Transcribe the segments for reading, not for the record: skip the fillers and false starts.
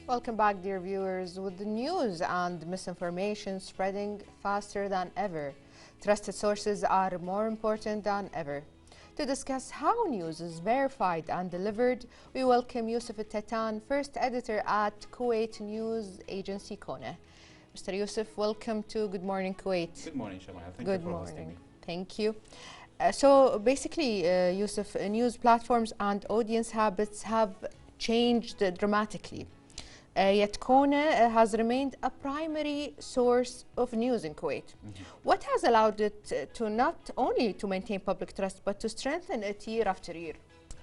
Welcome back, dear viewers. With the news and misinformation spreading faster than ever, trusted sources are more important than ever. To discuss how news is verified and delivered, we welcome Yousef Altattan, first editor at Kuwait news agency KUNA. Mr. Yousef, welcome to Good Morning Kuwait. Good morning, Shamaya. Thank you for hosting me. Thank you. So basically, Yousef, news platforms and audience habits have changed dramatically. Yet KUNA has remained a primary source of news in Kuwait. What has allowed it to not only to maintain public trust, but to strengthen it year after year?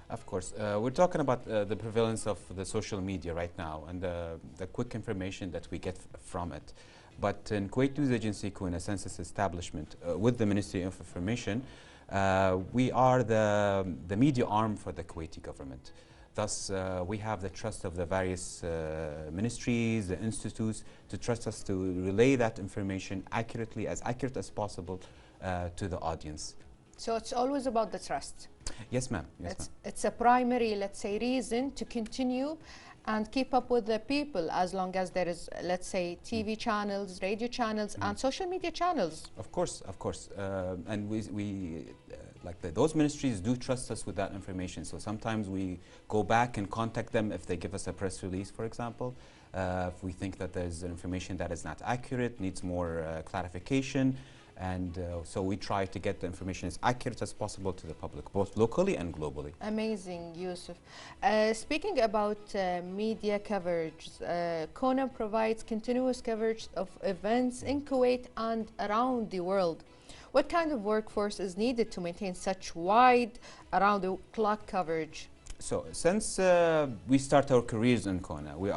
Of course. We're talking about the prevalence of the social media right now and the quick information that we get from it. But in Kuwait News Agency KUNA, since its establishment with the Ministry of Information, we are the media arm for the Kuwaiti government. Thus, we have the trust of the various ministries, the institutes, to trust us to relay that information accurately, as accurate as possible, to the audience. So it's always about the trust. Yes, ma'am. Yes, ma'am. It's a primary, let's say, reason to continue and keep up with the people, as long as there is, let's say, TV channels, radio channels, and social media channels. Of course, of course. And those ministries do trust us with that information. So sometimes we go back and contact them if they give us a press release, for example. If we think that there's information that is not accurate, needs more clarification. And so we try to get the information as accurate as possible to the public, both locally and globally. Amazing, Yousef. Speaking about media coverage, KUNA provides continuous coverage of events in Kuwait and around the world. What kind of workforce is needed to maintain such wide, around-the-clock coverage? So, since we start our careers in KUNA, we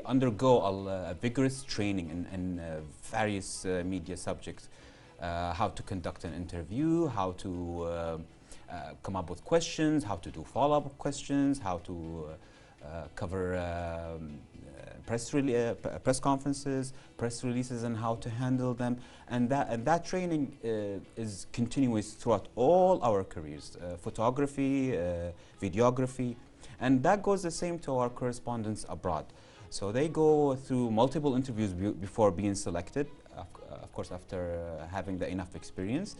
undergo a vigorous training in various media subjects. How to conduct an interview, how to come up with questions, how to do follow-up questions, how to cover press conferences, press releases, and how to handle them. And that training is continuous throughout all our careers, photography, videography, and that goes the same to our correspondents abroad. So they go through multiple interviews before being selected, of course after having the enough experience.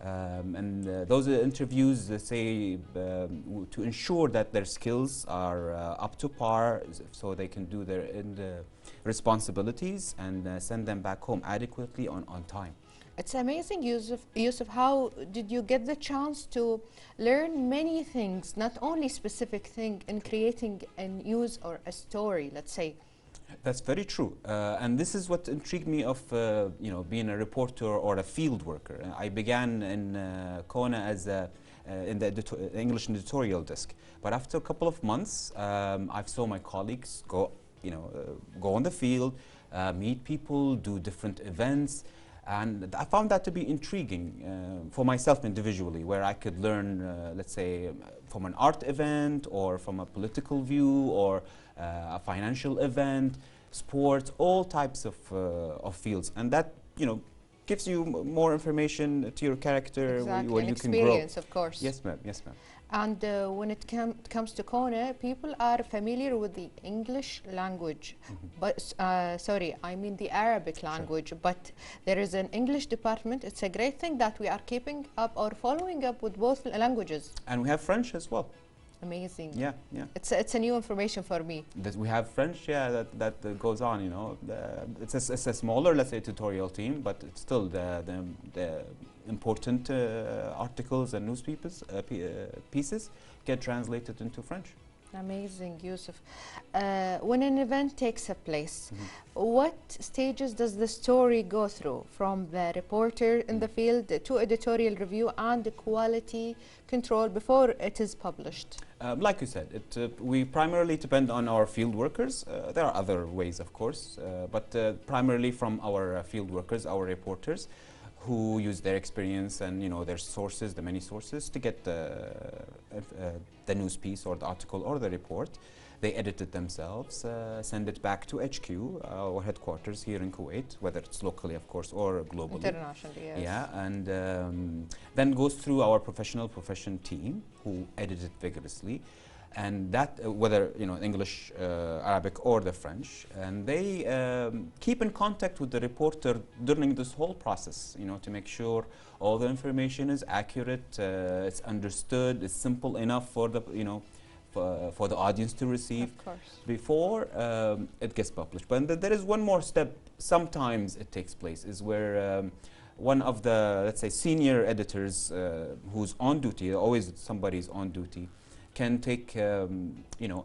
Those interviews say to ensure that their skills are up to par, so they can do their responsibilities and send them back home adequately on time. It's amazing, Yousef, how did you get the chance to learn many things, not only specific thing, in creating a news or a story, let's say? That's very true, and this is what intrigued me of being a reporter or a field worker. I began in KUNA as in the English editorial desk, but after a couple of months, I saw my colleagues go on the field, meet people, do different events, and I found that to be intriguing for myself individually, where I could learn, let's say, from an art event or from a political view or a financial event, sports, all types of fields, and that gives you more information to your character, exactly, where you can grow. Experience, of course. Yes, ma'am. Yes, ma'am. And when it comes to KUNA, people are familiar with the English language, but sorry, I mean the Arabic language. Sure. But there is an English department. It's a great thing that we are keeping up or following up with both languages. And we have French as well. Amazing. Yeah, yeah. It's a new information for me. We have French, yeah, that goes on. It's a smaller, let's say, tutorial team, but it's still the important articles and newspapers pieces get translated into French. Amazing, Yousef. When an event takes place, what stages does the story go through, from the reporter in the field to editorial review and the quality control before it is published? Like you said, we primarily depend on our field workers. There are other ways, of course, but primarily from our field workers, our reporters, who use their experience and their sources, the many sources, to get the news piece or the article or the report. They edit it themselves, send it back to HQ, our headquarters here in Kuwait, whether it's locally, of course, or globally. Internationally, yes. Yeah, and then goes through our profession team, who edit it vigorously. and that whether English, Arabic, or the French, and they keep in contact with the reporter during this whole process, to make sure all the information is accurate, it's understood, it's simple enough for the for the audience to receive before it gets published. But there is one more step. Sometimes it takes place is where one of the, let's say, senior editors who's on duty, always somebody's on duty, can take a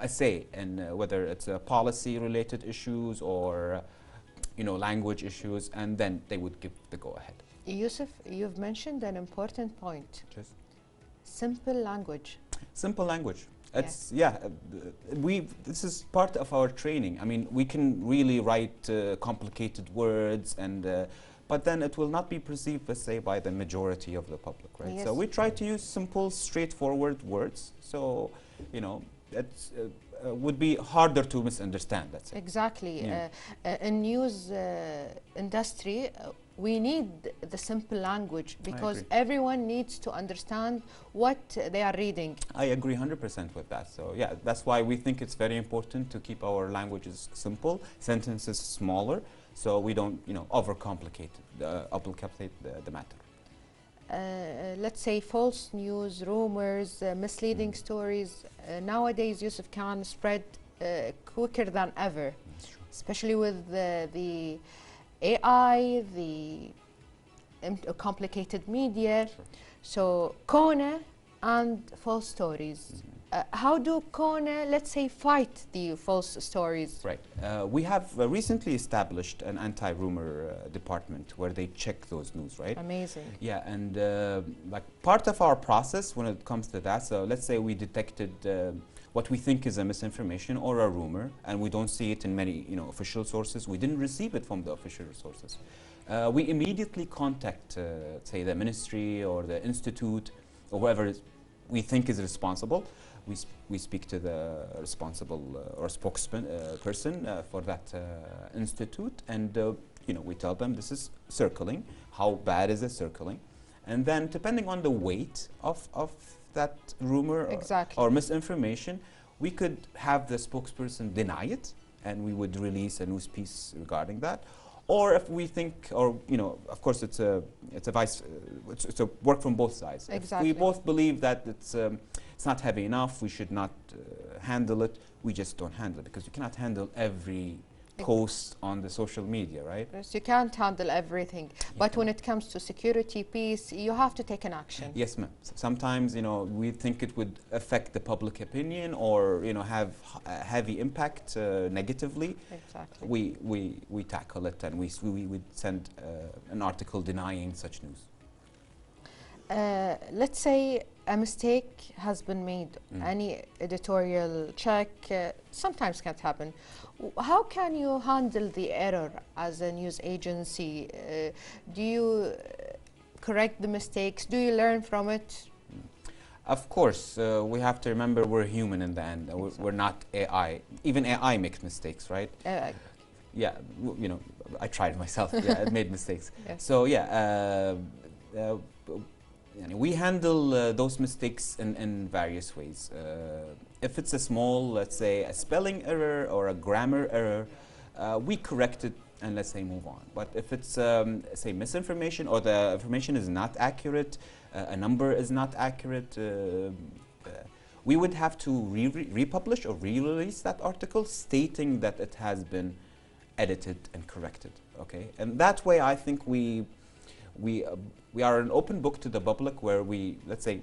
say in whether it's policy related issues or language issues, and then they would give the go ahead. Yousef, you've mentioned an important point. Yes. Simple language. Simple language. It's this is part of our training. I mean, we can really write complicated words, and but then it will not be perceived, let's say, by the majority of the public, right? Yes. So we try to use simple, straightforward words. So it would be harder to misunderstand. Let's say. Exactly. Yeah. In news industry, we need the simple language because everyone needs to understand what they are reading. I agree 100% with that. So yeah, that's why we think it's very important to keep our languages simple, sentences smaller, so we don't overcomplicate the matter. Let's say false news, rumors, misleading stories. Nowadays, Yousef, can spread quicker than ever, especially with the AI, the complicated media. So KUNA and false stories. How do KUNA, let's say, fight the false stories? Right. We have recently established an anti-rumor department where they check those news, right? Amazing. Yeah, and like part of our process when it comes to that, so let's say we detected what we think is a misinformation or a rumor, and we don't see it in many official sources. We didn't receive it from the official sources. We immediately contact, say, the ministry or the institute or whoever we think is responsible. We speak to the responsible or spokesman person for that institute, and we tell them this is circling. How bad is it circling? And then, depending on the weight of that rumor or misinformation, we could have the spokesperson deny it, and we would release a news piece regarding that. Or if we think, or of course, it's a work from both sides. Exactly. If we both believe that it's not heavy enough, we should not handle it. We just don't handle it because you cannot handle every post on the social media, right? Yes, you can't handle everything. But when it comes to security, peace, you have to take an action. Yes, ma'am. Sometimes, we think it would affect the public opinion or, have a heavy impact negatively. Exactly. We tackle it, and we would send an article denying such news. Let's say a mistake has been made. Any editorial check sometimes can't happen. How can you handle the error as a news agency? Do you correct the mistakes? Do you learn from it? Of course, we have to remember we're human in the end. We're not AI. Even AI makes mistakes, right? Yeah, I tried myself. Yeah, I made mistakes. Yes. So yeah, we handle those mistakes in various ways. If it's a small, let's say, a spelling error or a grammar error, we correct it and let's say move on. But if it's, say, misinformation or the information is not accurate, a number is not accurate, we would have to republish or re-release that article stating that it has been edited and corrected. Okay, and that way I think we are an open book to the public where we, let's say,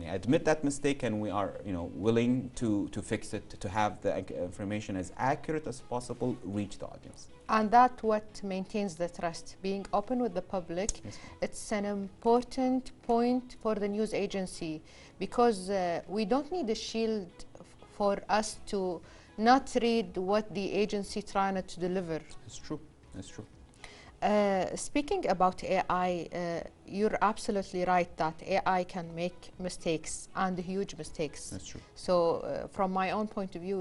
admit that mistake, and we are willing to fix it, to have the information as accurate as possible reach the audience. And that's what maintains the trust. Being open with the public, yes. It's an important point for the news agency, because we don't need a shield for us to not read what the agency trying to deliver. It's true. It's true. Speaking about AI, you're absolutely right that AI can make mistakes, and huge mistakes. That's true. So from my own point of view,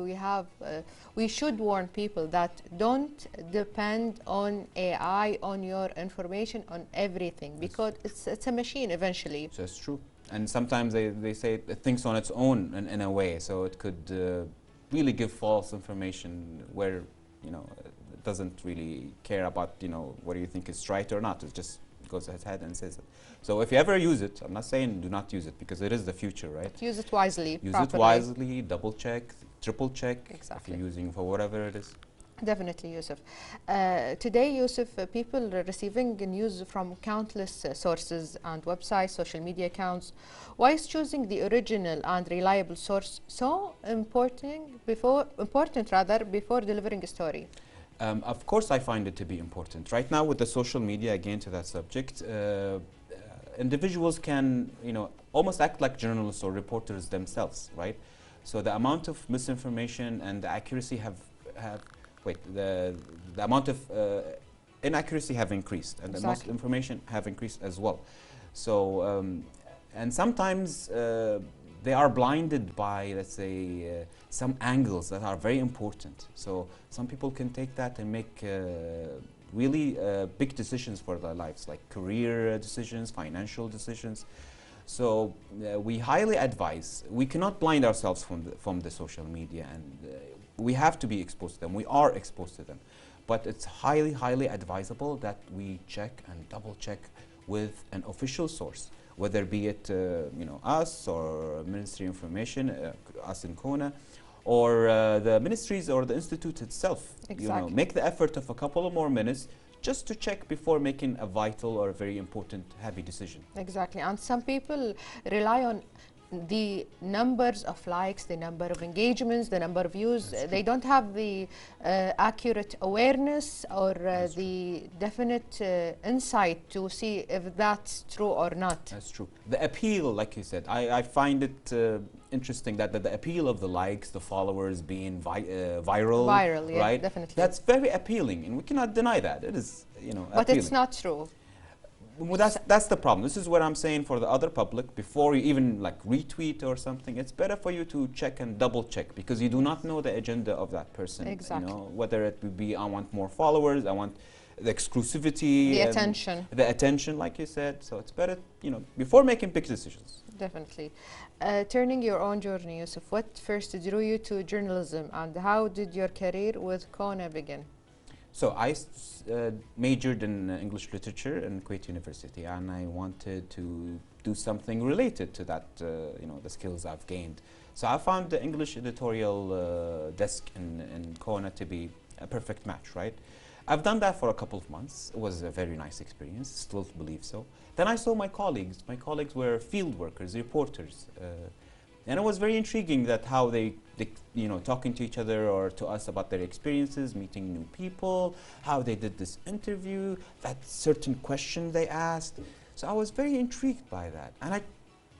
we should warn people that don't depend on AI, on your information, on everything, because it's a machine eventually. That's true. And sometimes they say it thinks on its own in a way, so it could really give false information where, you know, it doesn't really care about, you know, what do you think is right or not. It just goes ahead and says it. So if you ever use it, I'm not saying do not use it, because it is the future, right? Use it wisely, Use properly. it wisely, double check, triple check. Exactly. If you're using for whatever it is. Definitely, Yousef. Today, Yousef, people are receiving news from countless sources and websites, social media accounts. Why is choosing the original and reliable source so important before delivering a story? Of course, I find it to be important. Right now, with the social media, again to that subject, individuals can, you know, almost act like journalists or reporters themselves, right? So the amount of misinformation and the accuracy the amount of inaccuracy have increased, and the misinformation have increased as well. So, and sometimes they are blinded by, let's say, some angles that are very important. So some people can take that and make really big decisions for their lives, like career decisions, financial decisions. So we highly advise, we cannot blind ourselves from the social media, and we have to be exposed to them. We are exposed to them. But it's highly, highly advisable that we check and double check with an official source, whether be it you know, us or Ministry of Information, us in KUNA, or the ministries or the institute itself. Exactly. You know, make the effort of a couple of more minutes just to check before making a vital or very important, heavy decision. Exactly. And some people rely on the numbers of likes, the number of engagements, the number of views. They don't have the accurate awareness or the definite insight to see if that's true or not. That's true. The appeal, like you said, I find it interesting that the appeal of the likes, the followers being viral, yeah, right? Definitely. That's very appealing, and we cannot deny that. It is, you know, but appealing. It's not true. Well, that's the problem. This is what I'm saying for the other public. Before you even like retweet or something, it's better for you to check and double check, because you do not know the agenda of that person. Exactly. You know, whether it would be, I want more followers, I want the exclusivity, the attention. The attention, like you said. So it's better, you know, before making big decisions. Definitely. Turning your own journey, Yousef, what first drew you to journalism, and how did your career with KUNA begin? So I majored in English literature in Kuwait University, and I wanted to do something related to that, you know, the skills I've gained. So I found the English editorial desk in KUNA to be a perfect match, right? I've done that for a couple of months. It was a very nice experience, still believe so. Then I saw my colleagues. My colleagues were field workers, reporters. And it was very intriguing that how they, you know, talking to each other or to us about their experiences, meeting new people, how they did this interview, that certain question they asked. So I was very intrigued by that. And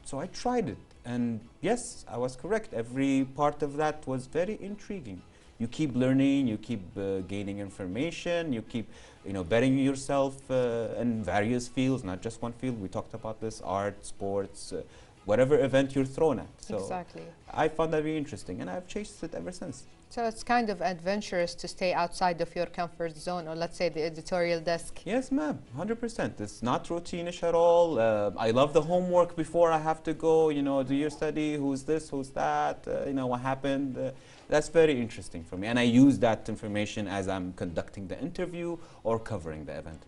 so I tried it. And yes, I was correct. Every part of that was very intriguing. You keep learning, you keep gaining information, you keep, you know, bettering yourself in various fields, not just one field. We talked about this, art, sports, whatever event you're thrown at. So exactly. I found that very interesting, and I've chased it ever since. So it's kind of adventurous to stay outside of your comfort zone, or let's say the editorial desk. Yes, ma'am, 100%. It's not routinish at all. I love the homework before I have to go, you know, do your study, who's this, who's that, you know, what happened. That's very interesting for me, and I use that information as I'm conducting the interview or covering the event.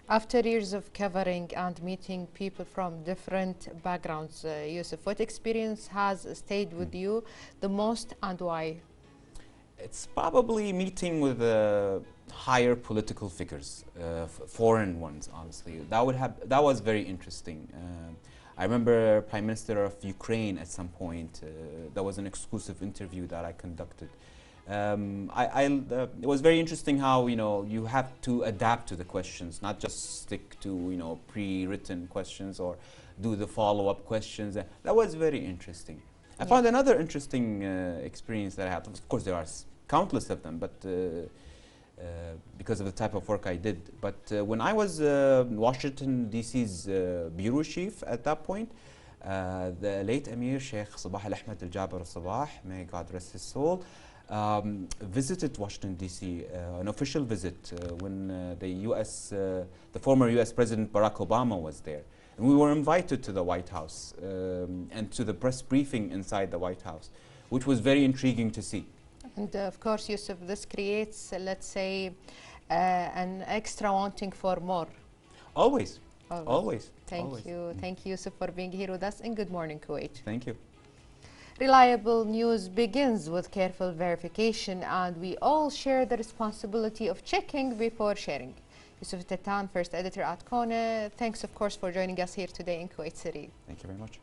After years of covering and meeting people from different backgrounds, Yousef, what experience has stayed with you the most, and why? It's probably meeting with higher political figures, foreign ones, honestly. That was very interesting. I remember Prime Minister of Ukraine at some point. That was an exclusive interview that I conducted. It was very interesting how, you know, you have to adapt to the questions, not just stick to, you know, pre-written questions or do the follow-up questions. That was very interesting. I found another interesting experience that I had. Of course, there are countless of them, but because of the type of work I did. But when I was Washington, D.C.'s bureau chief at that point, the late Emir Sheikh Sabah al-Ahmed al-Jaber al-Sabah, may God rest his soul, visited Washington, D.C., an official visit when the former U.S. President Barack Obama was there. And we were invited to the White House and to the press briefing inside the White House, which was very intriguing to see. And of course, Yousef, this creates, let's say, an extra wanting for more. Always. Always. Thank you. Thank you, Yousef, for being here with us in Good Morning Kuwait. Thank you. Reliable news begins with careful verification, and we all share the responsibility of checking before sharing. Yousef Altattan, first editor at KUNA. Thanks, of course, for joining us here today in Kuwait City. Thank you very much.